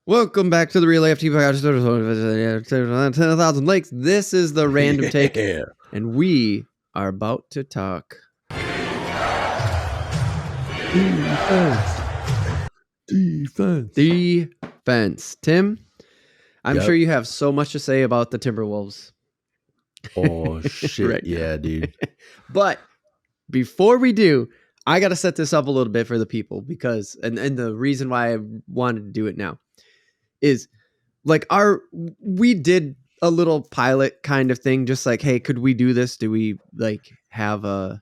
Welcome back to the Real AFT podcast. 10,000 likes. This is the random take, and we are about to talk defense. Tim, I'm sure you have so much to say about the Timberwolves. Oh shit! Right yeah, dude. But before we do, I got to set this up a little bit for the people because, and the reason why I wanted to do it now is like we did a little pilot kind of thing, just like, hey, could we do this? Do we like have a,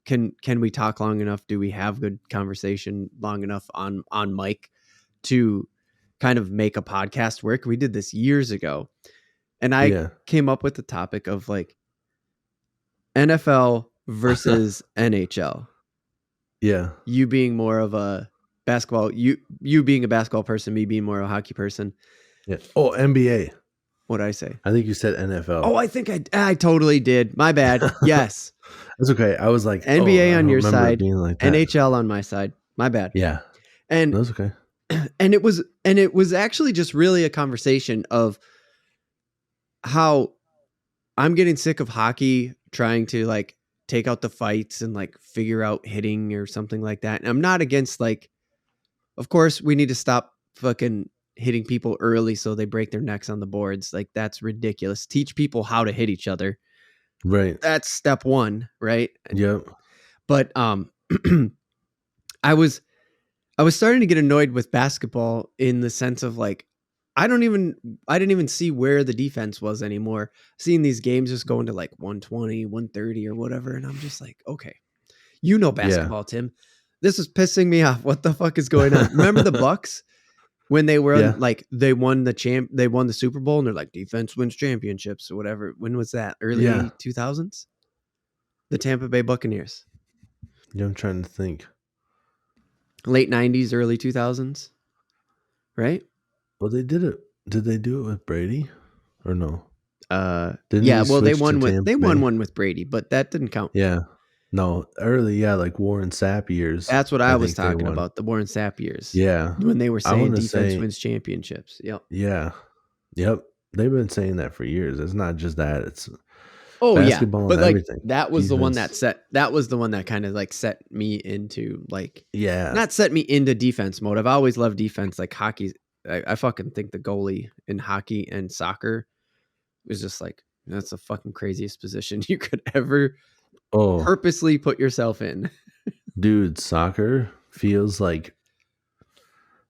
can we talk long enough? Do we have good conversation long enough on mic to kind of make a podcast work? We did this years ago. And I came up with the topic of like NFL versus NHL. Yeah. You being more of a basketball, you being a basketball person, me being more of a hockey person. Yeah. Oh, NBA. What'd I say? I think you said NFL. Oh, I think I totally did. My bad. Yes. That's okay. I was like NBA on your side, like NHL on my side. My bad. Yeah. And that's okay. And it was actually just really a conversation of how I'm getting sick of hockey trying to like take out the fights and like figure out hitting or something like that. And I'm not against like, of course we need to stop fucking hitting people early so they break their necks on the boards. Like that's ridiculous. Teach people how to hit each other. Right. That's step one, right? Yep. But I was starting to get annoyed with basketball in the sense of like I didn't even see where the defense was anymore. Seeing these games just going to like 120, 130 or whatever, and I'm just like, okay. Basketball, Tim. This is pissing me off. What the fuck is going on? Remember the Bucks? When they were like they won the Super Bowl and they're like defense wins championships or whatever. When was that? Early 2000s? The Tampa Bay Buccaneers. Yeah, I'm trying to think. Late 90s, early 2000s. Right? Well, they did it. Did they do it with Brady or no? They won one with Brady, but that didn't count. Yeah. No, early, like Warren Sapp years. That's what I was talking about, the Warren Sapp years. Yeah. When they were saying defense wins championships. Yep. Yeah. Yep. They've been saying that for years. It's not just that. It's basketball but and like, everything. That was defense. That was the one that kind of like set me into like, not set me into defense mode. I've always loved defense. Like hockey. I fucking think the goalie in hockey and soccer is just like, that's the fucking craziest position you could ever purposely put yourself in. Dude, soccer feels like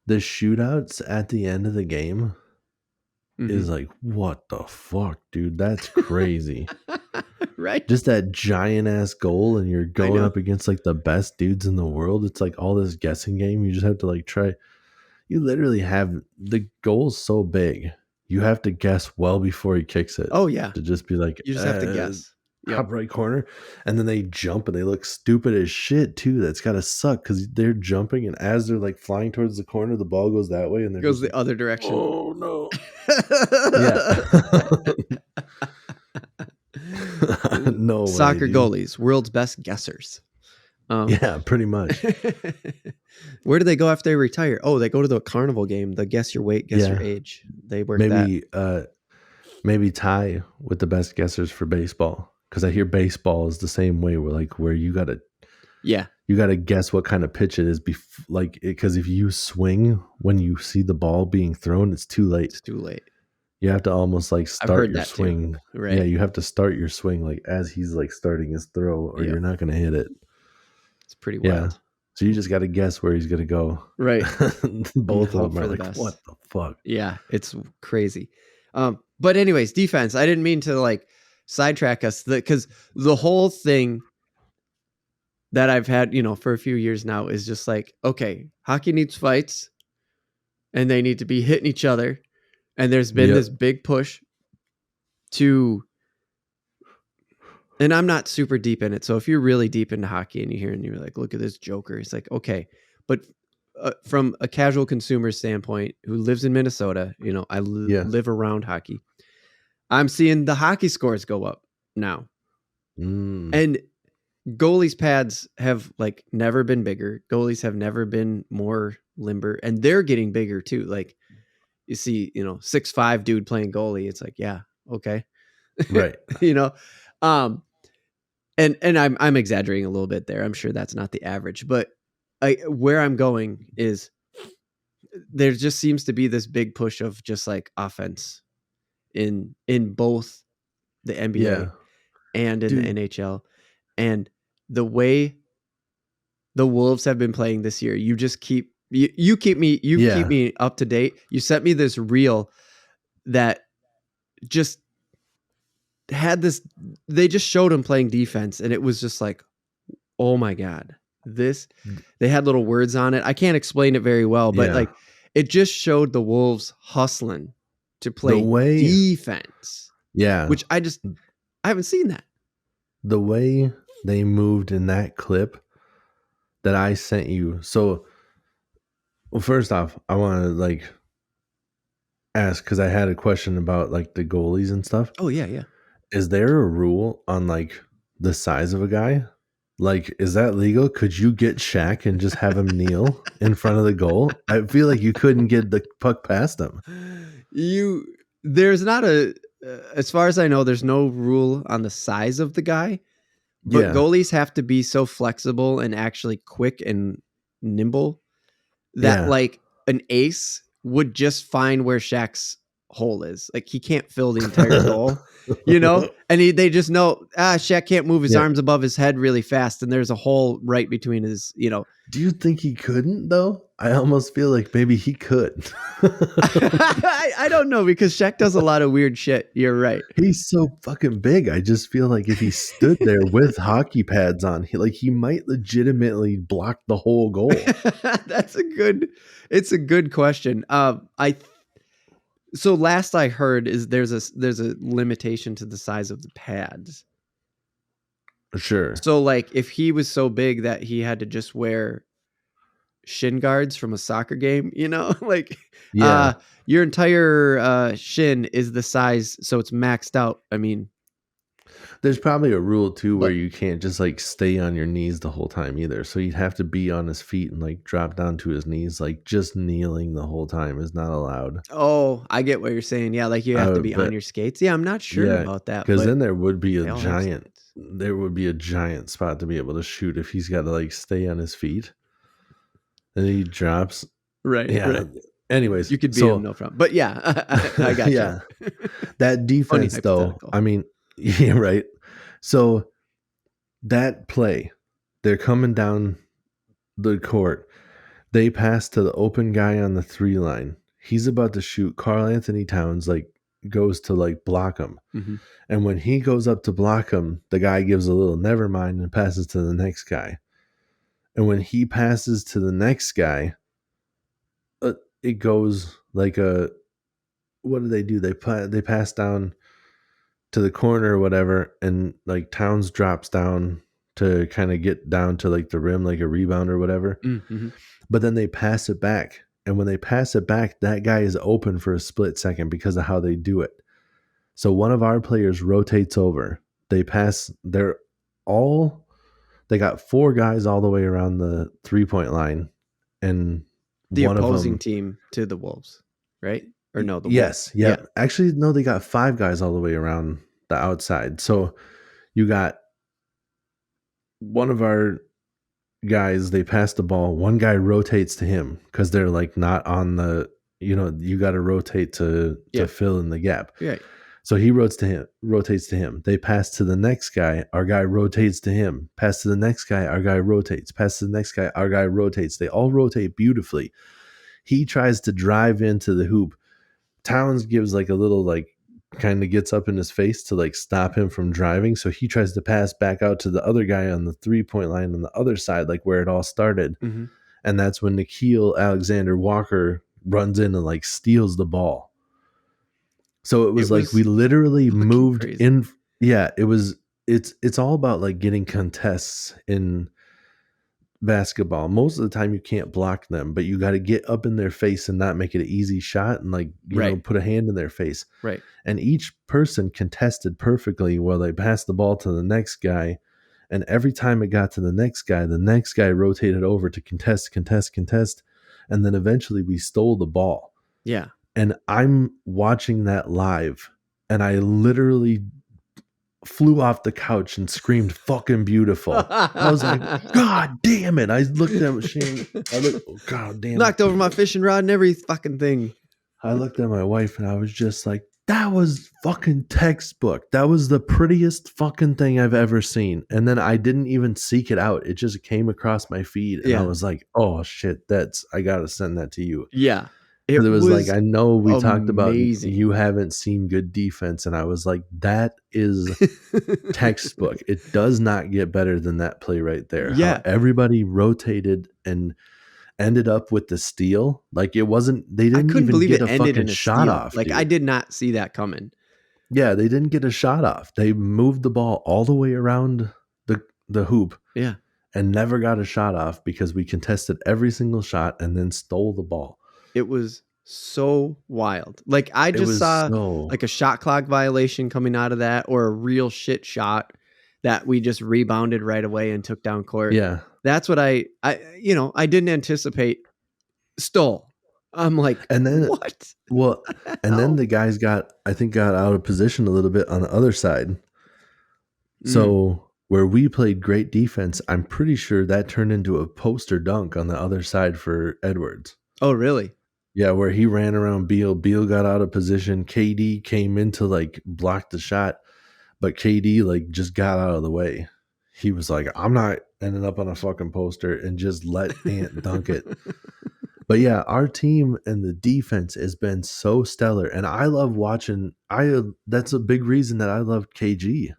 the shootouts at the end of the game is like, what the fuck, dude? That's crazy. Right? Just that giant ass goal and you're going up against like the best dudes in the world. It's like all this guessing game. You just have to like try. You literally have the goal's so big. You have to guess well before he kicks it. Oh yeah. To just be like, you just have to guess. Top right corner, and then they jump and they look stupid as shit too. That's gotta suck because they're jumping and as they're like flying towards the corner, the ball goes that way and goes the other direction. Oh no! Yeah, no soccer way, goalies, world's best guessers. Yeah, pretty much. Where do they go after they retire? Oh, they go to the carnival game. The guess your weight, guess your age. They work maybe tie with the best guessers for baseball. Because I hear baseball is the same way where you gotta guess what kind of pitch it is because if you swing when you see the ball being thrown, it's too late. It's too late. You have to almost like start your swing. Too, right? Yeah, you have to start your swing like as he's like starting his throw, or you're not gonna hit it. It's pretty wild. Yeah. So you just got to guess where he's gonna go. Right. Both of them are like, best. What the fuck? Yeah, it's crazy. But anyways, defense. I didn't mean to like sidetrack us because the whole thing that I've had, for a few years now is just like, okay, hockey needs fights and they need to be hitting each other. And there's been this big push to, and I'm not super deep in it. So if you're really deep into hockey and you're like, look at this joker, it's like, okay, but from a casual consumer standpoint who lives in Minnesota, I live around hockey. I'm seeing the hockey scores go up now. And goalies' pads have like never been bigger. Goalies have never been more limber, and they're getting bigger too. Like you see, 6'5" dude playing goalie. It's like, yeah, okay. Right. Um, and I'm exaggerating a little bit there. I'm sure that's not the average, but where I'm going is there just seems to be this big push of just like offense in both the NBA Yeah. and in the Dude. NHL. And the way the Wolves have been playing this year, you just keep keep me up to date. You sent me this reel that just had this, they just showed him playing defense, and it was just like, oh my God, they had little words on it. I can't explain it very well, but like it just showed the Wolves hustling to play defense. Yeah. Which I haven't seen that. The way they moved in that clip that I sent you. So, well, first off, I want to like ask, because I had a question about like the goalies and stuff. Oh, yeah. Is there a rule on like the size of a guy? Like, is that legal? Could you get Shaq and just have him kneel in front of the goal? I feel like you couldn't get the puck past him. There's not as far as I know, there's no rule on the size of the guy, but goalies have to be so flexible and actually quick and nimble that like an ace would just find where Shaq's hole is. Like he can't fill the entire goal, and they just know, Shaq can't move his arms above his head really fast, and there's a hole right between his, Do you think he couldn't though? I almost feel like maybe he could. I don't know, because Shaq does a lot of weird shit. You're right. He's so fucking big. I just feel like if he stood there with hockey pads on, he might legitimately block the whole goal. It's a good question. So last I heard is there's a limitation to the size of the pads. Sure. So like if he was so big that he had to just wear shin guards from a soccer game, like your entire shin is the size, so it's maxed out. I mean, there's probably a rule too where you can't just like stay on your knees the whole time either. So you'd have to be on his feet and like drop down to his knees. Like just kneeling the whole time is not allowed. Oh, I get what you're saying. Yeah, like you have to be on your skates. Yeah, I'm not sure about that. Because then there would be a giant spot to be able to shoot if he's got to like stay on his feet. And he drops. Right. Yeah. Right. Anyways, you could beat him, no problem. But yeah, I got you. That defense though, I mean, yeah, right. So that play, they're coming down the court. They pass to the open guy on the 3 line. He's about to shoot. Karl Anthony Towns like goes to like block him. Mm-hmm. And when he goes up to block him, the guy gives a little never mind and passes to the next guy. And when he passes to the next guy, it goes like what do they do? They pass down to the corner or whatever, and like Towns drops down to kind of get down to like the rim, like a rebound or whatever. Mm-hmm. But then they pass it back. And when they pass it back, that guy is open for a split second because of how they do it. So one of our players rotates over. They got 4 guys all the way around the 3-point line, and the opposing team to the Wolves, right? Or no, the Wolves. Yeah. Actually, no, they got 5 guys all the way around the outside. So you got one of our guys, they pass the ball. One guy rotates to him because they're like not on the, you got to rotate to fill in the gap. Right. So he rotates to him. They pass to the next guy. Our guy rotates to him. Pass to the next guy. Our guy rotates. Pass to the next guy. Our guy rotates. They all rotate beautifully. He tries to drive into the hoop. Towns gives like a little like kind of gets up in his face to like stop him from driving. So he tries to pass back out to the other guy on the 3-point line on the other side, like where it all started. Mm-hmm. And that's when Nikhil Alexander Walker runs in and like steals the ball. So it was like we literally moved crazy. In. Yeah, it's all about like getting contests in basketball. Most of the time you can't block them, but you got to get up in their face and not make it an easy shot and like, you know, put a hand in their face. Right. And each person contested perfectly while they passed the ball to the next guy. And every time it got to the next guy rotated over to contest. And then eventually we stole the ball. Yeah. And I'm watching that live, and I literally flew off the couch and screamed fucking beautiful. I was like, God damn it. I looked at Shane. Oh, God damn Knocked it. over my fishing rod and every fucking thing. I looked at my wife and I was just like, that was fucking textbook. That was the prettiest fucking thing I've ever seen. And then I didn't even seek it out. It just came across my feed. And I was like, oh shit, I got to send that to you. Yeah. It was like, I know we talked about amazing. You haven't seen good defense. And I was like, that is textbook. It does not get better than that play right there. Yeah. How everybody rotated and ended up with the steal. Like it wasn't, they didn't even get a fucking shot off. Like dude. I did not see that coming. Yeah, they didn't get a shot off. They moved the ball all the way around the hoop. Yeah. And never got a shot off because we contested every single shot and then stole the ball. It was so wild. Like I just saw like a shot clock violation coming out of that, or a real shit shot that we just rebounded right away and took down court. Yeah. That's what I didn't anticipate. Stole. I'm like, and then what? Well, and then the guys got out of position a little bit on the other side. So where we played great defense, I'm pretty sure that turned into a poster dunk on the other side for Edwards. Oh, really? Yeah, where he ran around Beal. Beal got out of position. KD came in to like block the shot, but KD like just got out of the way. He was like, I'm not ending up on a fucking poster, and just let Ant dunk it. But yeah, our team and the defense has been so stellar, and I love watching. That's a big reason that I love KG,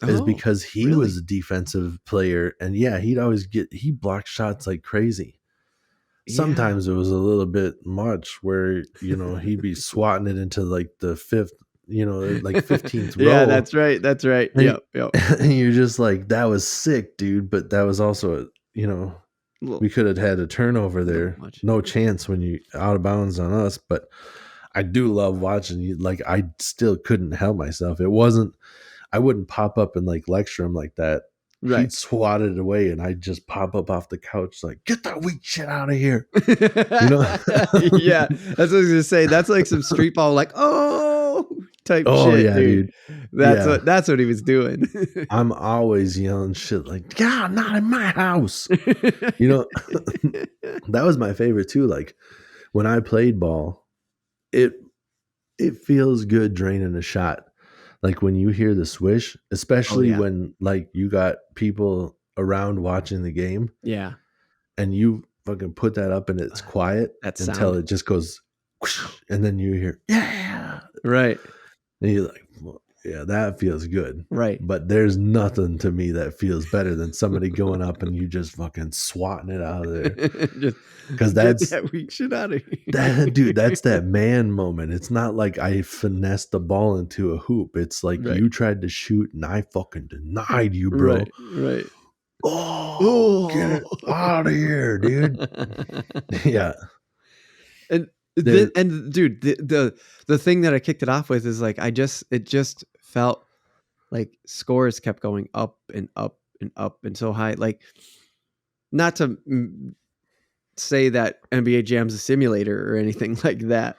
is because he was a defensive player, and yeah, he blocked shots like crazy. Sometimes it was a little bit much, where he'd be swatting it into like the fifth, like 15th row. Yeah, that's right. That's right. Yep. And you're just like, that was sick, dude. But that was also, we could have had a turnover there. No chance when you out of bounds on us. But I do love watching you. Like, I still couldn't help myself. I wouldn't pop up and like lecture him like that. Right. He'd swat it away, and I'd just pop up off the couch like, get that weak shit out of here. Yeah, that's what I was gonna say. That's like some street ball, like type shit, yeah, dude. That's what he was doing. I'm always yelling shit like, God, not in my house. That was my favorite too. Like when I played ball, it feels good draining a shot. Like when you hear the swish, especially when like you got people around watching the game. Yeah. And you fucking put that up and it's quiet until it just goes whoosh, and then you hear, yeah. Right. And you're like, well, yeah, that feels good. Right. But there's nothing to me that feels better than somebody going up and you just fucking swatting it out of there. Because that's that weak shit out of here. Dude, that's that man moment. It's not like I finessed the ball into a hoop. It's like you tried to shoot and I fucking denied you, bro. Right. Oh, get it out of here, dude. Yeah. And dude, the thing that I kicked it off with is like it just felt like scores kept going up and up and up and so high. Like, not to say that NBA Jam's a simulator or anything like that,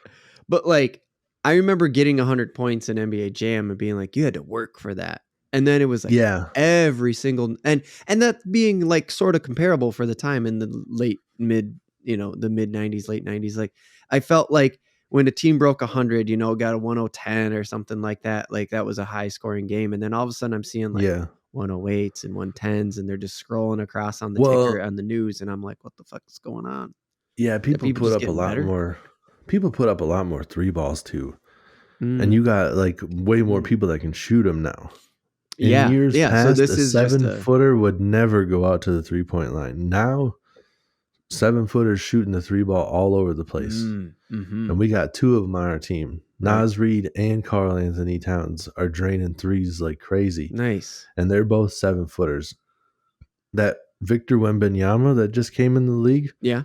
but like I remember getting 100 points in NBA Jam and being like, you had to work for that. And then it was like every single and that being like sort of comparable for the time in the mid 90s, late 90s. Like I felt like when a team broke 100, got a 110 or something like that, like that was a high scoring game. And then all of a sudden I'm seeing like 108s and 110s, and they're just scrolling across on the ticker on the news. And I'm like, what the fuck is going on? Yeah. People put up a lot more. People put up a lot more 3 balls too. And you got like way more people that can shoot them now. In years past, so this is 7-footer would never go out to the 3-point line. Now, 7-footers shooting the 3-ball all over the place. And we got 2 of them on our team. Naz Reid and Karl Anthony Towns are draining threes like crazy. Nice. And they're both 7-footers. That Victor Wembanyama that just came in the league. Yeah.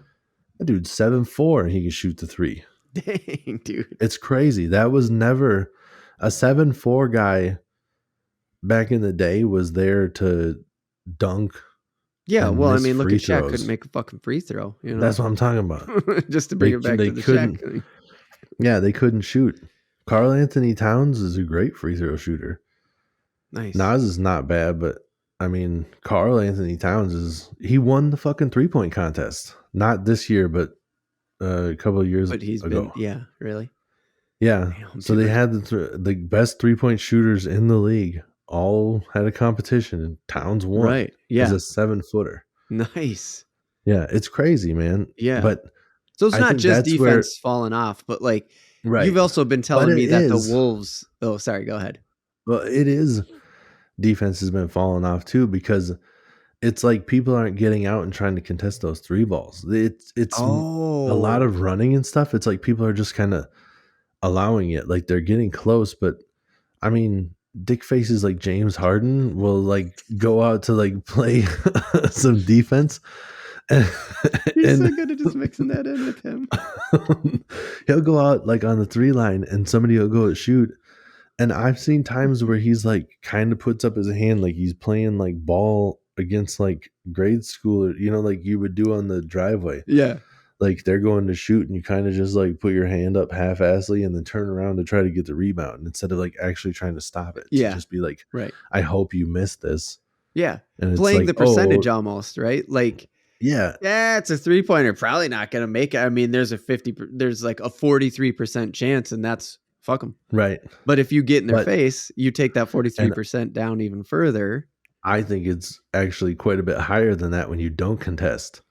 That dude's 7'4" and he can shoot the 3. Dang, dude. It's crazy. That was never a 7'4" guy. Back in the day, was there to dunk. Yeah, well, I mean, look at Shaq, couldn't make a fucking free throw. That's what I'm talking about. Just to bring it back to the Shaq thing. Yeah, they couldn't shoot. Karl Anthony Towns is a great free throw shooter. Nice. Nas is not bad, but I mean, Karl Anthony Towns he won the fucking 3-point contest. Not this year, but a couple of years But he's ago. really? Yeah. Damn, So they dude. had the best 3-point shooters in the league all had a competition, and Towns won. Right. Yeah. As a 7-footer. Nice. Yeah, it's crazy, man. Yeah. But so it's I not think just that's defense falling off, but like right. you've also been But telling it me that the is. Wolves. Oh, sorry. Go ahead. Well, it is. Defense has been falling off too because it's like people aren't getting out and trying to contest those 3 balls. It's a lot Oh, of running and stuff. It's like people are just kind of allowing it. Like they're getting close, but I mean, dick faces like James Harden will like go out to like play some defense. he's so good at just mixing that in with him. He'll go out like on the 3 line and somebody will go shoot. And I've seen times where he's like kind of puts up his hand like he's playing like ball against like grade school, or, like you would do on the driveway. Yeah. Like they're going to shoot and you kind of just like put your hand up half-assly and then turn around to try to get the rebound instead of like actually trying to stop it. Yeah. To just be like, right. I hope you missed this. Yeah. And it's playing like, the percentage almost, right? Like, yeah, it's a 3-pointer. Probably not going to make it. I mean, there's like a 43% chance, and that's fuck them. right. But if you get in their face, you take that 43% down even further. I think it's actually quite a bit higher than that when you don't contest.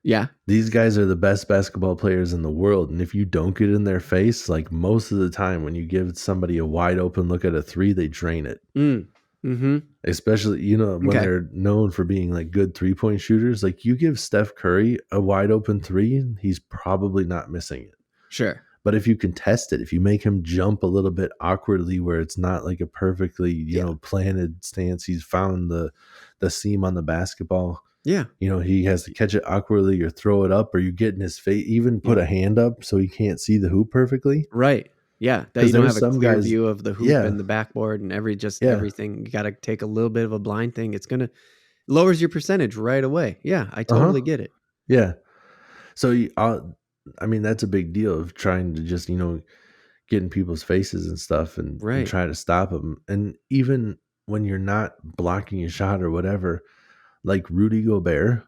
Yeah. These guys are the best basketball players in the world. And if you don't get in their face, like most of the time when you give somebody a wide open look at a 3, they drain it. Mm-hmm. Especially, when they're known for being like good 3-point shooters. Like you give Steph Curry a wide open 3, he's probably not missing it. Sure. But if you contest it, if you make him jump a little bit awkwardly where it's not like a perfectly, planted stance, he's found the seam on the basketball. Yeah. He has to catch it awkwardly or throw it up, or you get in his face, even put a hand up so he can't see the hoop perfectly. Right. Yeah. That you don't have a clear view of the hoop and the backboard and everything. You got to take a little bit of a blind thing. It's going to lowers your percentage right away. Yeah. I totally get it. Yeah. So, that's a big deal of trying to just, get in people's faces and stuff and try to stop them. And even when you're not blocking a shot or whatever, like Rudy Gobert,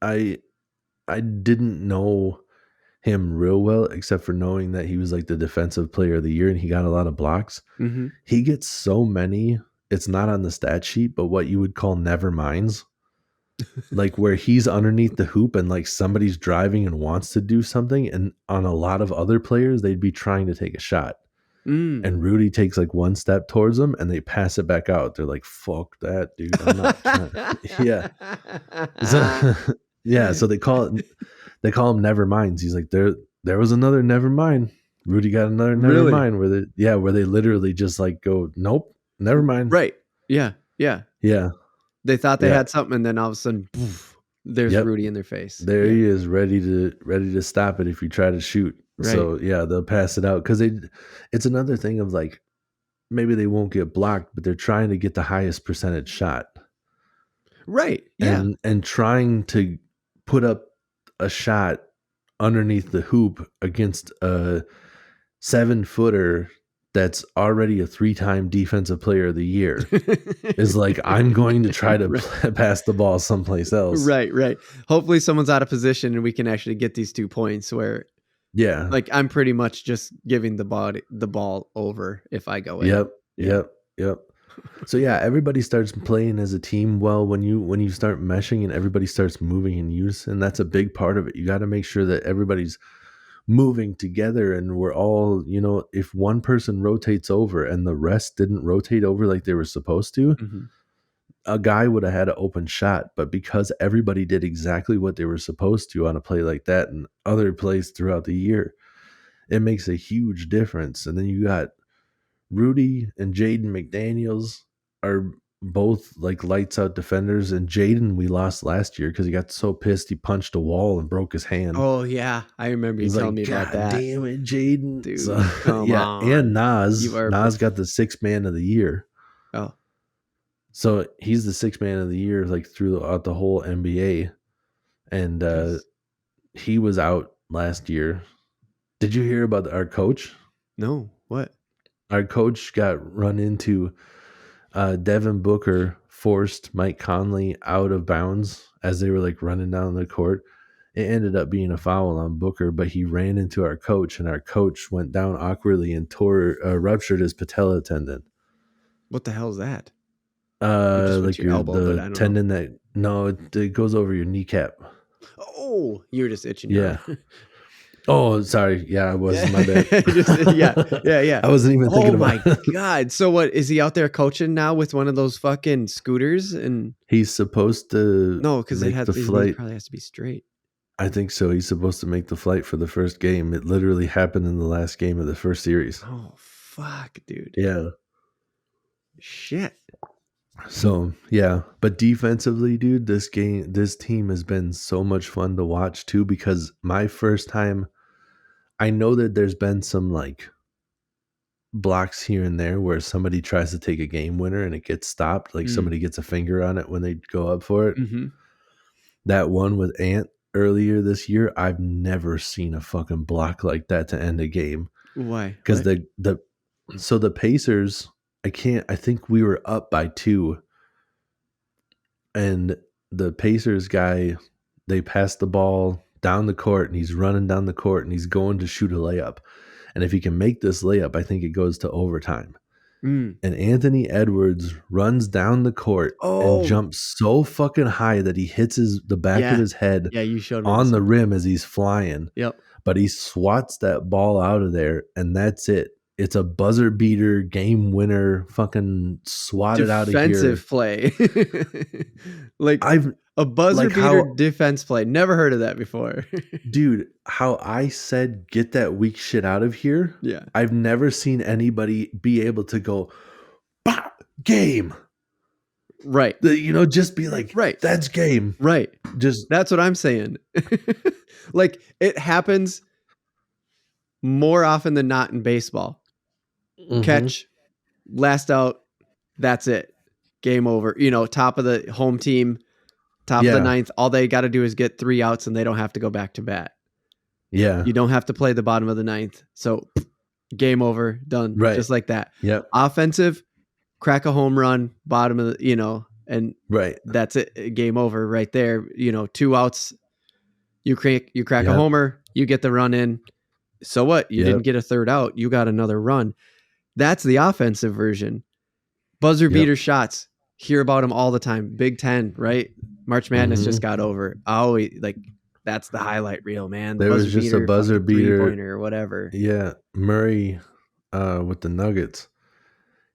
I didn't know him real well, except for knowing that he was like the defensive player of the year and he got a lot of blocks. He gets so many, it's not on the stat sheet, but what you would call never minds. Like where he's underneath the hoop and like somebody's driving and wants to do something, and on a lot of other players they'd be trying to take a shot and Rudy takes like one step towards them and they pass it back out. They're like, fuck that, dude, I'm not trying. So they call him never minds. He's like, there was another never mind. Rudy got another never mind where they literally just like go, nope, never mind. Right. Yeah. They thought they had something, and then all of a sudden, poof, there's Rudy in their face. There he is, ready to stop it if you try to shoot. Right. So they'll pass it out because it's another thing of like maybe they won't get blocked, but they're trying to get the highest percentage shot. Right. Yeah. And trying to put up a shot underneath the hoop against a 7-footer that's already a 3-time defensive player of the year is like, I'm going to try to pass the ball someplace else. Right. Hopefully someone's out of position and we can actually get these 2 points where, like I'm pretty much just giving the ball over if I go in. Yep. So everybody starts playing as a team well when you start meshing and everybody starts moving in unison. That's a big part of it. You got to make sure that everybody's moving together and we're all, if one person rotates over and the rest didn't rotate over like they were supposed to, a guy would have had an open shot. But because everybody did exactly what they were supposed to on a play like that and other plays throughout the year, it makes a huge difference. And then you got Rudy and Jaden McDaniels are both like lights out defenders, and Jaden we lost last year because he got so pissed he punched a wall and broke his hand. Oh yeah, I remember you telling me about that. Damn it, Jaden! Dude, come on. And Nas got the 6th man of the year. Oh, so he's the 6th man of the year like throughout the whole NBA, and he was out last year. Did you hear about our coach? No, what? Our coach got run into. Devin Booker forced Mike Conley out of bounds as they were like running down the court. It ended up being a foul on Booker, but he ran into our coach, and our coach went down awkwardly and ruptured his patella tendon. What the hell is that? Like the tendon it goes over your kneecap. Oh, you're just itching. Yeah. Oh, sorry. Yeah, I was. My bad. Yeah. I wasn't even thinking about it. Oh, my God. So what, is he out there coaching now with one of those fucking scooters? And he's supposed to because his knee probably has to be straight. I think so. He's supposed to make the flight for the first game. It literally happened in the last game of the first series. Oh, fuck, dude. Yeah. Shit. So, yeah. But defensively, dude, this team has been so much fun to watch, too, because my first time, I know that there's been some, like, blocks here and there where somebody tries to take a game winner and it gets stopped. Like, somebody gets a finger on it when they go up for it. Mm-hmm. That one with Ant earlier this year, I've never seen a fucking block like that to end a game. Why? Because the Pacers, I think we were up by 2, and the Pacers guy, they passed the ball down the court, and he's running down the court, and he's going to shoot a layup, and if he can make this layup, I think it goes to overtime. And Anthony Edwards runs down the court and jumps so fucking high that he hits the back of his head you showed me on the rim as he's flying. Yep. But he swats that ball out of there, and that's it. It's a buzzer beater, game winner, fucking swatted out of here. Defensive play. A buzzer beater defense play. Never heard of that before. Dude, how I said get that weak shit out of here. Yeah. I've never seen anybody be able to go, bah, game. Right. Just be like, right. That's game. Right. Just that's what I'm saying. Like, it happens more often than not in baseball. Mm-hmm. Catch, last out, that's it. Game over. Top of the home team, top of the ninth. All they got to do is get 3 outs and they don't have to go back to bat. Yeah. You don't have to play the bottom of the ninth. So game over, done. Right. Just like that. Yep. Offensive, crack a home run, bottom of the, and right. That's it. Game over right there. 2 outs. You crack a homer, you get the run in. So what? You didn't get a 3rd out. You got another run. That's the offensive version. Buzzer beater shots. Hear about them all the time. Big Ten, right? March Madness just got over. That's the highlight reel, man. There was just a buzzer beater or whatever. Yeah, Murray with the Nuggets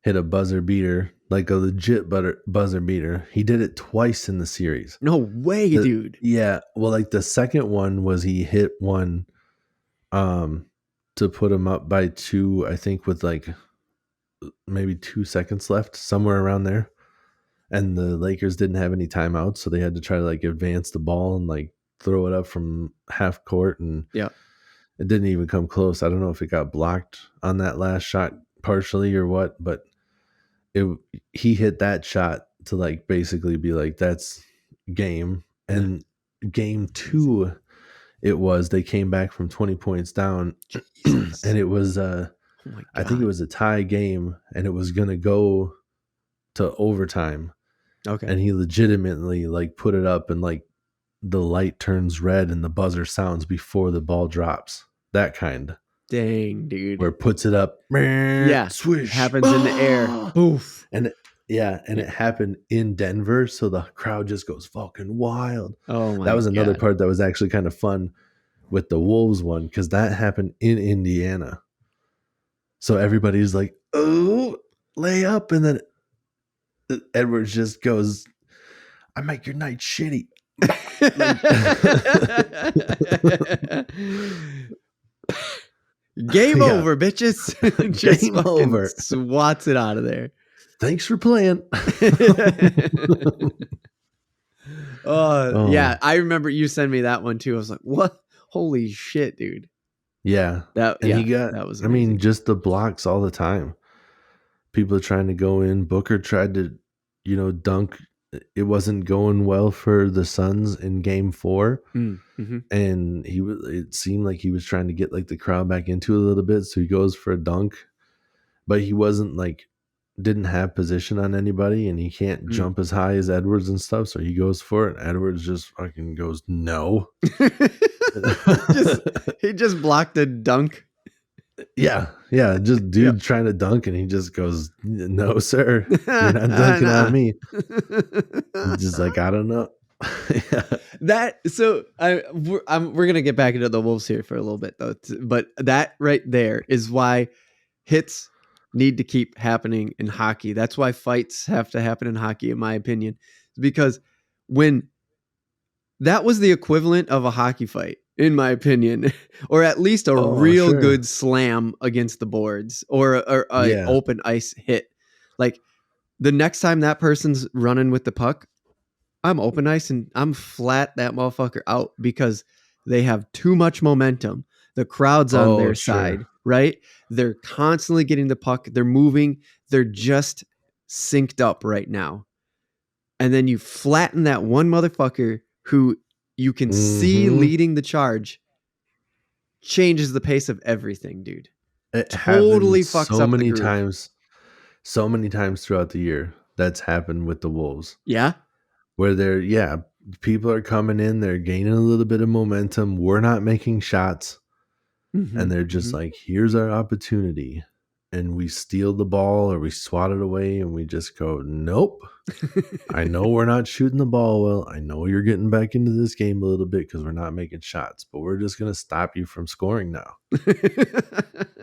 hit a buzzer beater, like a legit buzzer beater. He did it twice in the series. No way, dude. Yeah, well, like the second one was he hit one to put him up by 2, I think, with like maybe 2 seconds left, somewhere around there. And the Lakers didn't have any timeouts, so they had to try to like advance the ball and like throw it up from half court, and it didn't even come close. I don't know if it got blocked on that last shot partially or what, but he hit that shot to like basically be like, that's game. And game 2, they came back from 20 points down, and it was I think it was a tie game, and it was gonna go to overtime. Okay. And he legitimately like put it up, and like the light turns red and the buzzer sounds before the ball drops. That kind. Dang, dude. Where it puts it up. Swish. Happens in the air. Poof. And it happened in Denver, so the crowd just goes fucking wild. Oh my God. That was another part that was actually kind of fun with the Wolves one, because that happened in Indiana. So everybody's like, oh, lay up, and then Edwards just goes, I make your night shitty. Game over, bitches. Just game over. Swats it out of there. Thanks for playing. Yeah, I remember you sent me that one too. I was like, what? Holy shit, dude. Yeah. That was amazing. I mean, just the blocks all the time. People are trying to go in. Booker tried to, dunk it wasn't going well for the Suns in Game 4, Mm-hmm. and it seemed like he was trying to get like the crowd back into it a little bit, so he goes for a dunk, but he wasn't like didn't have position on anybody, and he can't jump as high as Edwards and stuff, so he goes for it. Edwards just fucking goes no. he just blocked a dunk. Yeah, just dude trying to dunk, and he just goes, "No, sir, you're not dunking on me." Just like, I don't know. We're gonna get back into the Wolves here for a little bit though, but that right there is why hits need to keep happening in hockey. That's why fights have to happen in hockey, in my opinion, because when that was the equivalent of a hockey fight, in my opinion, or at least a real good slam against the boards or a open ice hit. Like the next time that person's running with the puck, I'm open ice and I'm flat that motherfucker out because they have too much momentum. The crowd's on their side, right? They're constantly getting the puck. They're moving. They're just synced up right now. And then you flatten that one motherfucker who you can see leading the charge, changes the pace of everything, dude. It totally fucks up the groove. So many times throughout the year that's happened with the Wolves. Yeah. Where people are coming in, they're gaining a little bit of momentum. We're not making shots. And they're just like, here's our opportunity. And we steal the ball or we swat it away and we just go, nope. I know we're not shooting the ball well. I know you're getting back into this game a little bit because we're not making shots, but we're just going to stop you from scoring now.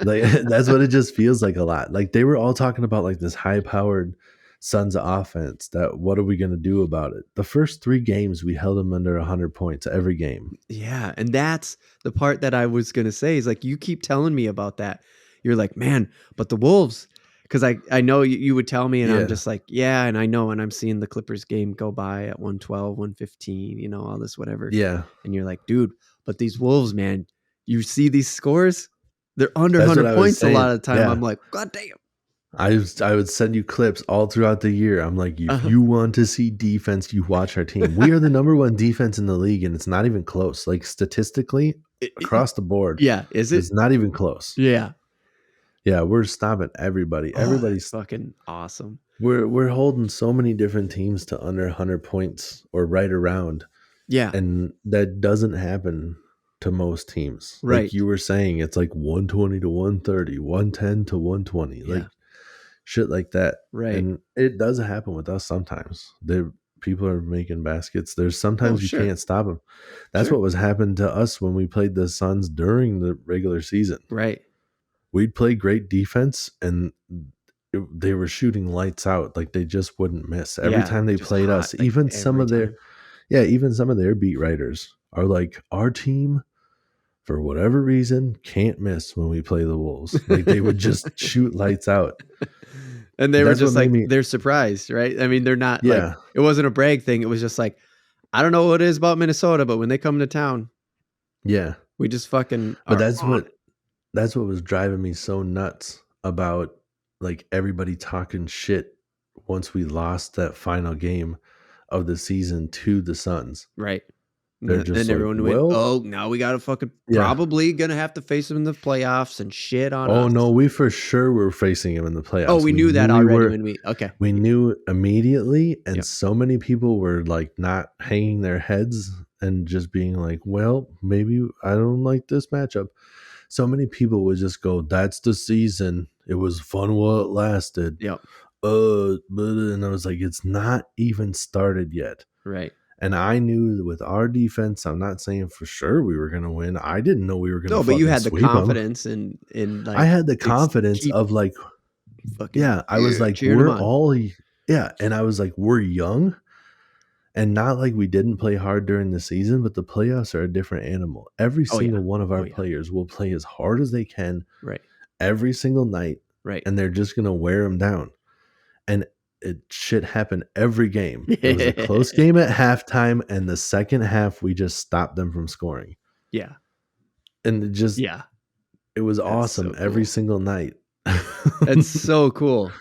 Like that's what it just feels like a lot. Like they were all talking about like this high-powered Suns offense. That what are we going to do about it? The first 3 games we held them under 100 points every game. Yeah, and that's the part that I was going to say is like you keep telling me about that. You're like, man, but the Wolves, because I know you would tell me, and I'm just like, yeah, and I know, and I'm seeing the Clippers game go by at 112, 115, all this whatever. Yeah, and you're like, dude, but these Wolves, man, you see these scores, they're under 100 points a lot of the time. Yeah. I'm like, god damn. I would send you clips all throughout the year. I'm like, if you want to see defense, you watch our team. We are the number 1 defense in the league, and it's not even close. Like statistically, across the board. Yeah, is it? It's not even close. Yeah. Yeah, we're stopping everybody. Everybody's fucking awesome. We're holding so many different teams to under 100 points or right around. Yeah. And that doesn't happen to most teams. Right. Like you were saying, it's like 120 to 130, 110 to 120. Yeah. Like shit like that. Right. And it does happen with us sometimes. People are making baskets. There's sometimes you can't stop them. That's what was happening to us when we played the Suns during the regular season. Right. We'd play great defense and they were shooting lights out. Like they just wouldn't miss every time they played us. Like even some of their beat writers are like, our team for whatever reason can't miss when we play the Wolves. Like they would just shoot lights out. And they were just like, they're surprised, right? I mean, they're not like, it wasn't a brag thing. It was just like, I don't know what it is about Minnesota, but when they come to town, we just fucking. But that's what was driving me so nuts about like everybody talking shit once we lost that final game of the season to the Suns. Right. They're just then everyone went, oh, now we got to fucking probably going to have to face them in the playoffs and shit on us. Oh, no, we for sure were facing them in the playoffs. Oh, we knew that already We knew immediately, and so many people were like not hanging their heads and just being like, well, maybe I don't like this matchup. So many people would just go, that's the season. It was fun while it lasted. Yep. And I was like, it's not even started yet. Right. And I knew that with our defense, I'm not saying for sure we were going to win. I didn't know we were going to. No, but you had the confidence in like. I had the confidence of like, I was like, we're all, and I was like, we're young, and not like we didn't play hard during the season, but the playoffs are a different animal. Every single one of our players will play as hard as they can, right, every single night, right, and they're just going to wear them down, and. Shit happened every game. It was a close game at halftime, and the second half we just stopped them from scoring. Yeah, and it just it was awesome every single night. That's so cool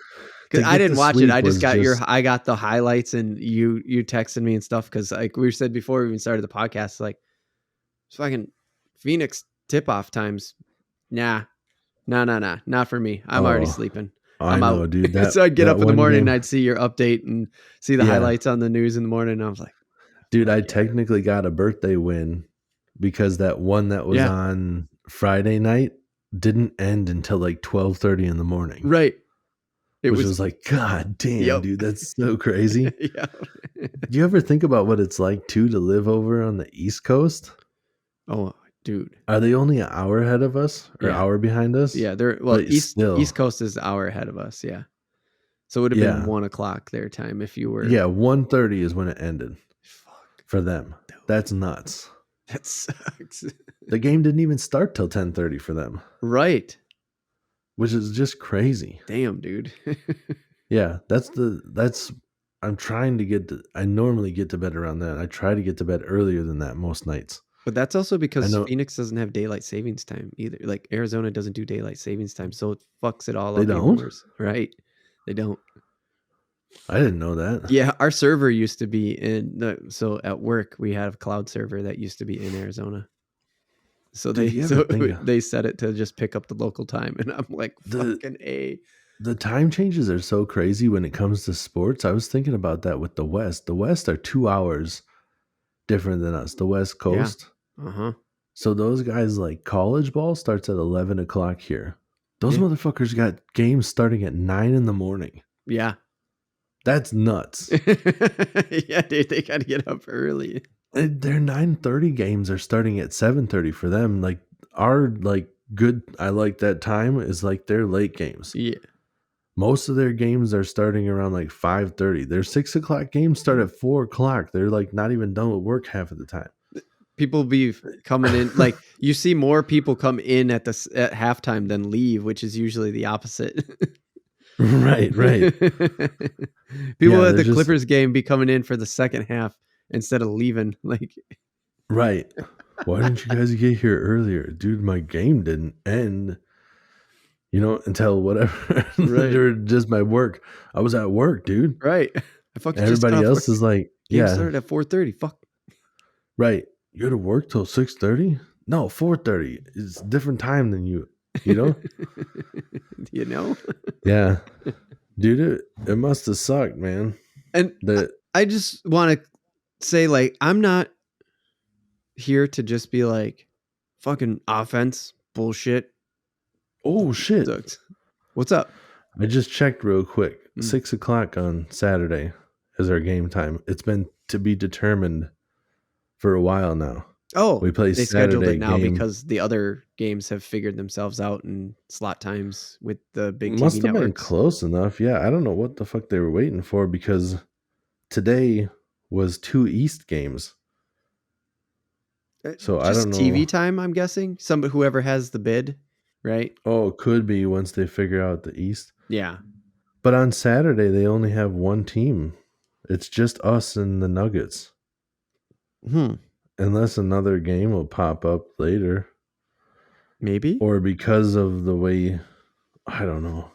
Because I didn't watch it. I just got I got the highlights, and you texted me and stuff. Because like we said before we even started the podcast, like fucking Phoenix tip off times. Nah, not for me. I'm already sleeping. I'm out, dude. So I'd get up in the morning and I'd see your update and see the highlights on the news in the morning. And I was like, dude, I technically got a birthday win because that one that was on Friday night didn't end until like 12:30 in the morning. Right. It was like, God damn, dude, that's so crazy. Yeah. Do you ever think about what it's like too to live over on the East Coast? Oh, dude. Are they only an hour ahead of us or hour behind us? Yeah, they're East Coast is an hour ahead of us, yeah. So it would have been 1:00 their time if you were 1:30 is when it ended. Fuck. For them. Dude. That's nuts. That sucks. The game didn't even start till 10:30 for them. Right. Which is just crazy. Damn, dude. Yeah, I'm trying to I normally get to bed around that. I try to get to bed earlier than that most nights. But that's also because Phoenix doesn't have daylight savings time either. Like Arizona doesn't do daylight savings time, so it fucks it all up. They don't? Right. They don't. I didn't know that. Yeah, our server used to be so at work we had a cloud server that used to be in Arizona. So they set it to just pick up the local time, and I'm like, fucking A. The time changes are so crazy when it comes to sports. I was thinking about that with the West. The West are 2 hours different than us. The West Coast. Yeah. So those guys, like college ball starts at 11 o'clock here. Those motherfuckers got games starting at 9 in the morning. Yeah. That's nuts. Yeah, dude, they got to get up early. Their 9:30 games are starting at 7:30 for them. Like our good, I like that time is like their late games. Yeah. Most of their games are starting around like 5:30. Their 6 o'clock games start at 4 o'clock. They're like not even done with work half of the time. People be coming in like you see more people come in at halftime than leave, which is usually the opposite. Right. People at the Clippers game be coming in for the second half instead of leaving. Like, right. Why didn't you guys get here earlier? Dude, my game didn't end, until whatever. Right. Or just my work. I was at work, dude. Right. Everybody else is like, game started at 4:30. Fuck. Right. You had to work till 6:30? No, 4:30. It's a different time than you know? Yeah. Dude, it must have sucked, man. And I just want to say, like, I'm not here to just be like, fucking offense, bullshit. Oh, shit. Sucked. What's up? I just checked real quick. 6 o'clock on Saturday is our game time. It's been to be determined for a while now. Oh, we play they Saturday scheduled it now game. because the other games have figured themselves out in slot times with the big TV Must have networks. been close enough. Yeah, I don't know what the fuck they were waiting for because today was 2 East games. So just I don't know. TV time, I'm guessing. Whoever has the bid, right? Oh, it could be once they figure out the East. Yeah. But on Saturday, they only have one team. It's just us and the Nuggets. Unless another game will pop up later. Maybe. Or because of the way, I don't know.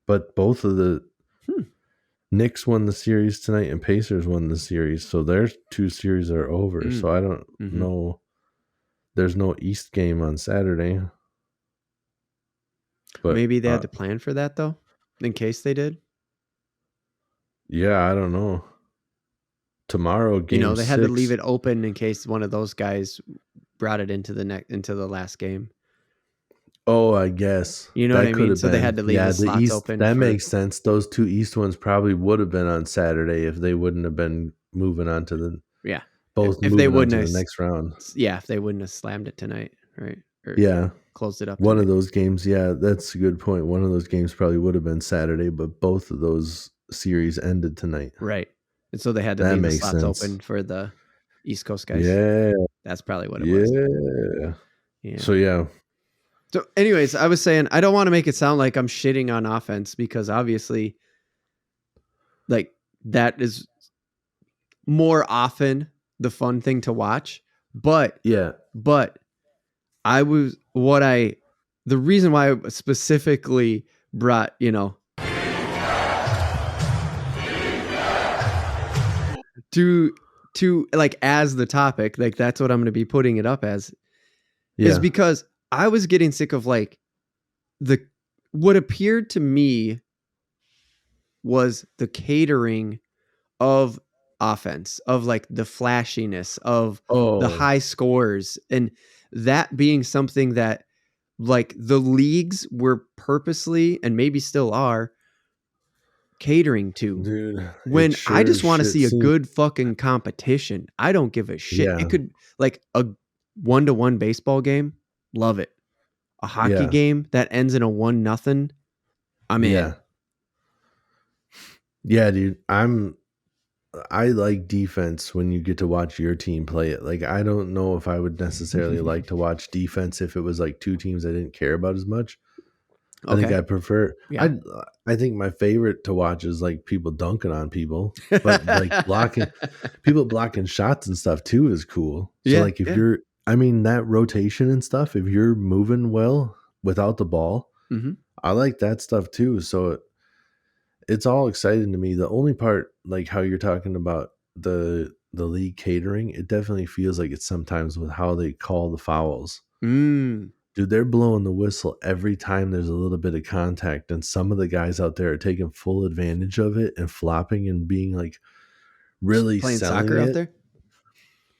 But both of the Knicks won the series tonight and Pacers won the series. So their 2 series are over. So I don't know. There's no East game on Saturday. But maybe they had to plan for that, though, in case they did. Yeah, I don't know. Tomorrow, game they had to leave it open in case one of those guys brought it into the last game. Oh, I guess. You know what I mean? So they had to leave the slots East, open. That makes sense. Those 2 East ones probably would have been on Saturday if they wouldn't have been moving on to the if they wouldn't have the next round. Yeah, if they wouldn't have slammed it tonight, right? Or closed it up. One of those games, that's a good point. One of those games probably would have been Saturday, but both of those series ended tonight. Right. And so they had to leave the slots open for the East Coast guys. Yeah. That's probably what it was. Yeah. So, So anyways, I was saying, I don't want to make it sound like I'm shitting on offense because obviously like that is more often the fun thing to watch. But the reason why I specifically brought, to like as the topic, like that's what I'm going to be putting it up as, is because I was getting sick of like what appeared to me was the catering of offense, of like the flashiness of the high scores, and that being something that like the leagues were purposely, and maybe still are, catering to. Dude, when I just want to see a good fucking competition. I don't give a shit. Yeah. It could like a 1-1 baseball game. Love it. A hockey game that ends in a 1-0. I'm in. Yeah, dude. I like defense when you get to watch your team play it. Like, I don't know if I would necessarily like to watch defense if it was like two teams I didn't care about as much. I think I prefer. Yeah. I think my favorite to watch is like people dunking on people, but like people blocking shots and stuff too is cool. So like if you're, I mean, that rotation and stuff, if you're moving well without the ball, I like that stuff too. So it's all exciting to me. The only part, like how you're talking about the league catering, it definitely feels like it's sometimes with how they call the fouls. Dude, they're blowing the whistle every time there's a little bit of contact, and some of the guys out there are taking full advantage of it and flopping and being like really playing selling soccer it out there.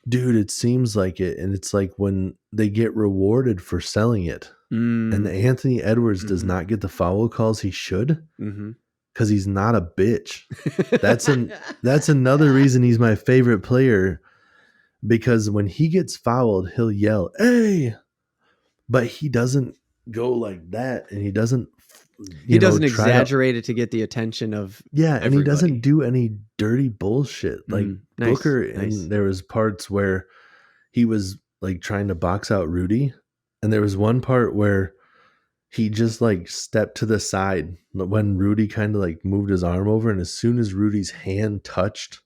Dude, it seems like it, and it's like when they get rewarded for selling it, and Anthony Edwards does not get the foul calls he should, because he's not a bitch. That's another reason he's my favorite player, because when he gets fouled, he'll yell, "Hey!" But he doesn't go like that, and he doesn't exaggerate it to get the attention of everybody. And he doesn't do any dirty bullshit like Booker. And there was parts where he was like trying to box out Rudy, and there was one part where he just like stepped to the side when Rudy kind of like moved his arm over, and as soon as Rudy's hand touched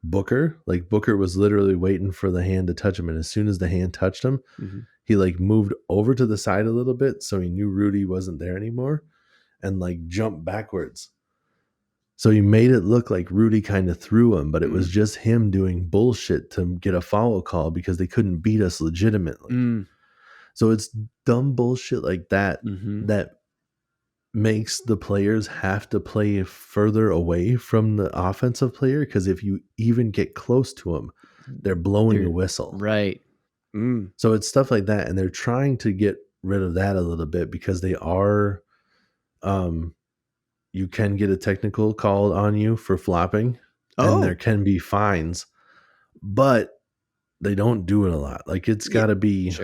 Booker, like Booker was literally waiting for the hand to touch him, and as soon as the hand touched him, he like moved over to the side a little bit, so he knew Rudy wasn't there anymore, and like jumped backwards. So he made it look like Rudy kind of threw him, but it was just him doing bullshit to get a foul call because they couldn't beat us legitimately. So it's dumb bullshit like that that makes the players have to play further away from the offensive player, because if you even get close to them, they're blowing the whistle. Right. So it's stuff like that, and they're trying to get rid of that a little bit, because they are, you can get a technical called on you for flopping, and there can be fines, but they don't do it a lot. Like it's got to be,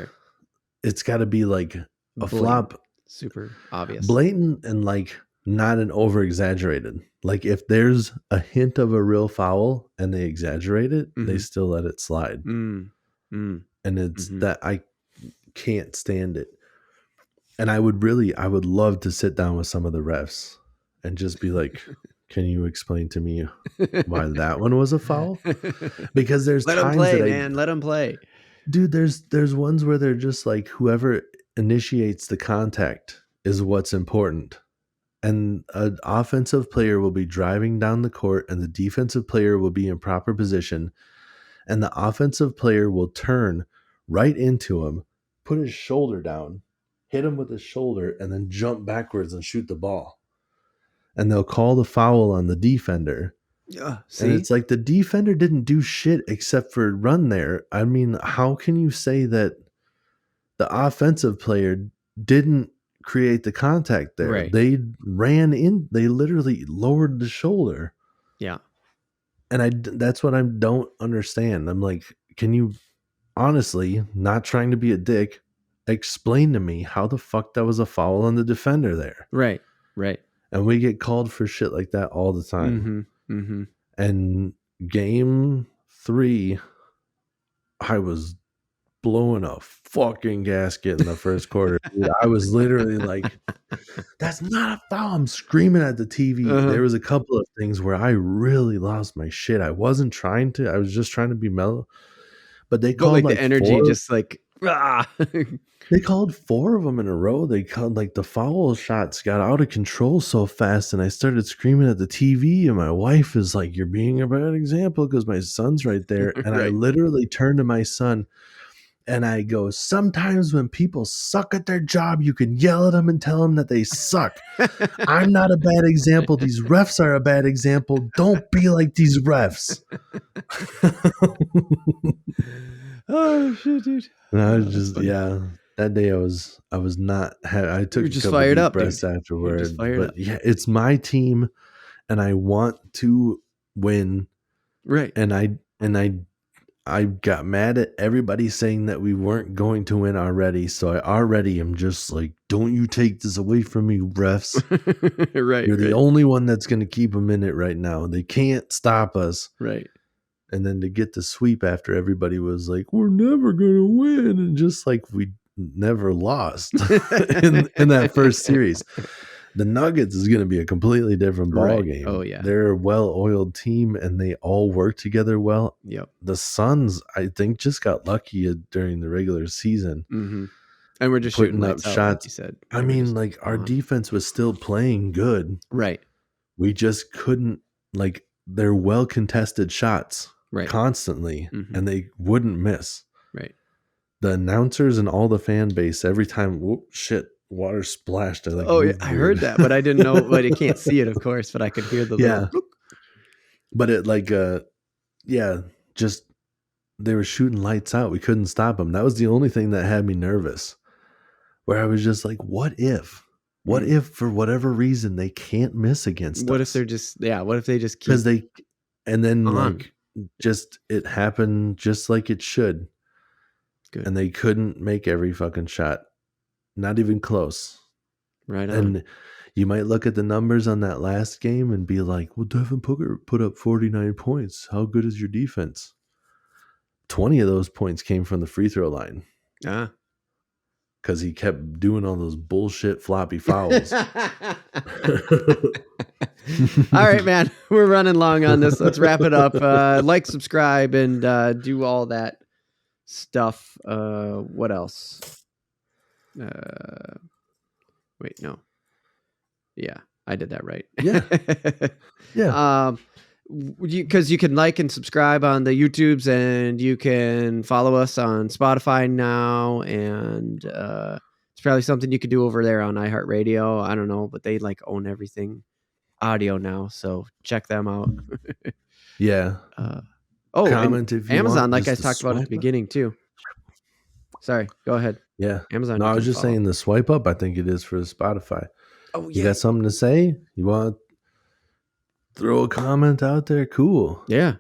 it's got to be like a flop, super obvious, blatant, and like not an over exaggerated. Like if there's a hint of a real foul and they exaggerate it, they still let it slide. And it's that I can't stand it. And I would love to sit down with some of the refs and just be like, can you explain to me why that one was a foul? Because there's let them play, man. Let them play. Dude, there's ones where they're just like, whoever initiates the contact is what's important. And an offensive player will be driving down the court, and the defensive player will be in proper position, and the offensive player will turn right into him, put his shoulder down, hit him with his shoulder, and then jump backwards and shoot the ball. And they'll call the foul on the defender. See? And it's like the defender didn't do shit except for run there. I mean, how can you say that the offensive player didn't create the contact there? Right. They ran in, they literally lowered the shoulder. Yeah. And that's what I don't understand. I'm like, can you honestly, not trying to be a dick, explain to me how the fuck that was a foul on the defender there? Right. And we get called for shit like that all the time. And game 3, I was blowing a fucking gasket in the first quarter. Dude, I was literally like, that's not a foul. I'm screaming at the TV. There was a couple of things where I really lost my shit. I wasn't trying to. I was just trying to be mellow. But they called like the energy just like They called 4 of them in a row. They called like the foul shots got out of control so fast, and I started screaming at the TV. And my wife is like, "You're being a bad example," because my son's right there. And I literally turned to my son and I go, "Sometimes when people suck at their job, you can yell at them and tell them that they suck. I'm not a bad example. These refs are a bad example. Don't be like these refs." Oh shit, dude! And I was just that day I was not. I took just a couple fired deep up, breaths dude. afterward. But yeah, it's my team, and I want to win. Right. And I got mad at everybody saying that we weren't going to win already. So I already am just like, don't you take this away from me, refs. Right. You're the only one that's going to keep them in it right now. They can't stop us. Right. And then to get the sweep after everybody was like, we're never going to win. And just like we never lost in that first series. The Nuggets is going to be a completely different ball game. Oh, yeah. They're a well-oiled team, and they all work together well. Yep. The Suns, I think, just got lucky during the regular season. Mm-hmm. And we're just putting shooting up shots. Like you said. I mean, like, our defense was still playing good. Right. We just couldn't, like, they're well-contested shots constantly, and they wouldn't miss. Right. The announcers and all the fan base, every time, whoop, shit, water splashed. I heard that, but I didn't know. But I can't see it, of course. But I could hear the little. But it just they were shooting lights out. We couldn't stop them. That was the only thing that had me nervous. Where I was just like, what if? What if for whatever reason they can't miss against us? What if they're just what if they just keep? Because it happened just like it should. Good. And they couldn't make every fucking shot. Not even close. Right on. And you might look at the numbers on that last game and be like, well, Devin Booker put up 49 points. How good is your defense? 20 of those points came from the free throw line. Because he kept doing all those bullshit floppy fouls. All right, man. We're running long on this. Let's wrap it up. Like, subscribe, and do all that stuff. What else? Wait, no. Yeah, I did that right. Yeah. Because you can like and subscribe on the YouTubes, and you can follow us on Spotify now, and it's probably something you could do over there on iHeartRadio. I don't know, but they own everything audio now, so check them out. Yeah. Comment if you Amazon, want, like I talked about at the beginning too. Sorry, go ahead. Yeah, Amazon. No, I was just saying the swipe up. I think it is for Spotify. Oh yeah. You got something to say? You want to throw a comment out there? Cool. Yeah,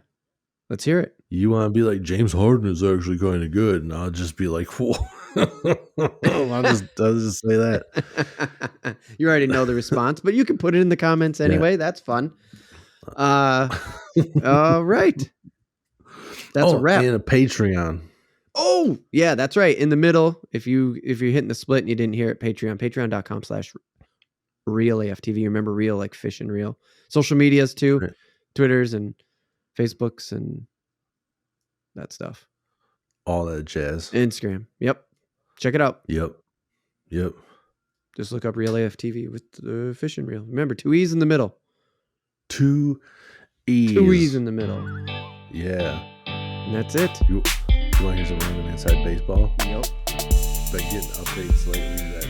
let's hear it. You want to be like, James Harden is actually kind of good, and I'll just be like, whoa. I'll just say that. You already know the response, but you can put it in the comments anyway. Yeah. That's fun. All right. That's a wrap. And a Patreon. Oh, yeah, that's right. In the middle, if you're hitting the split and you didn't hear it, patreon.com/realaftv. Remember real, like fish and reel. Social medias too, right. Twitters and Facebooks and that stuff. All that jazz. Instagram. Yep. Check it out. Yep. Just look up Real AFTV with the fish and reel. Remember, 2 E's in the middle. 2 E's. 2 E's in the middle. Yeah. And that's it. You want to hear some random inside baseball? Yep. Been getting updates lately that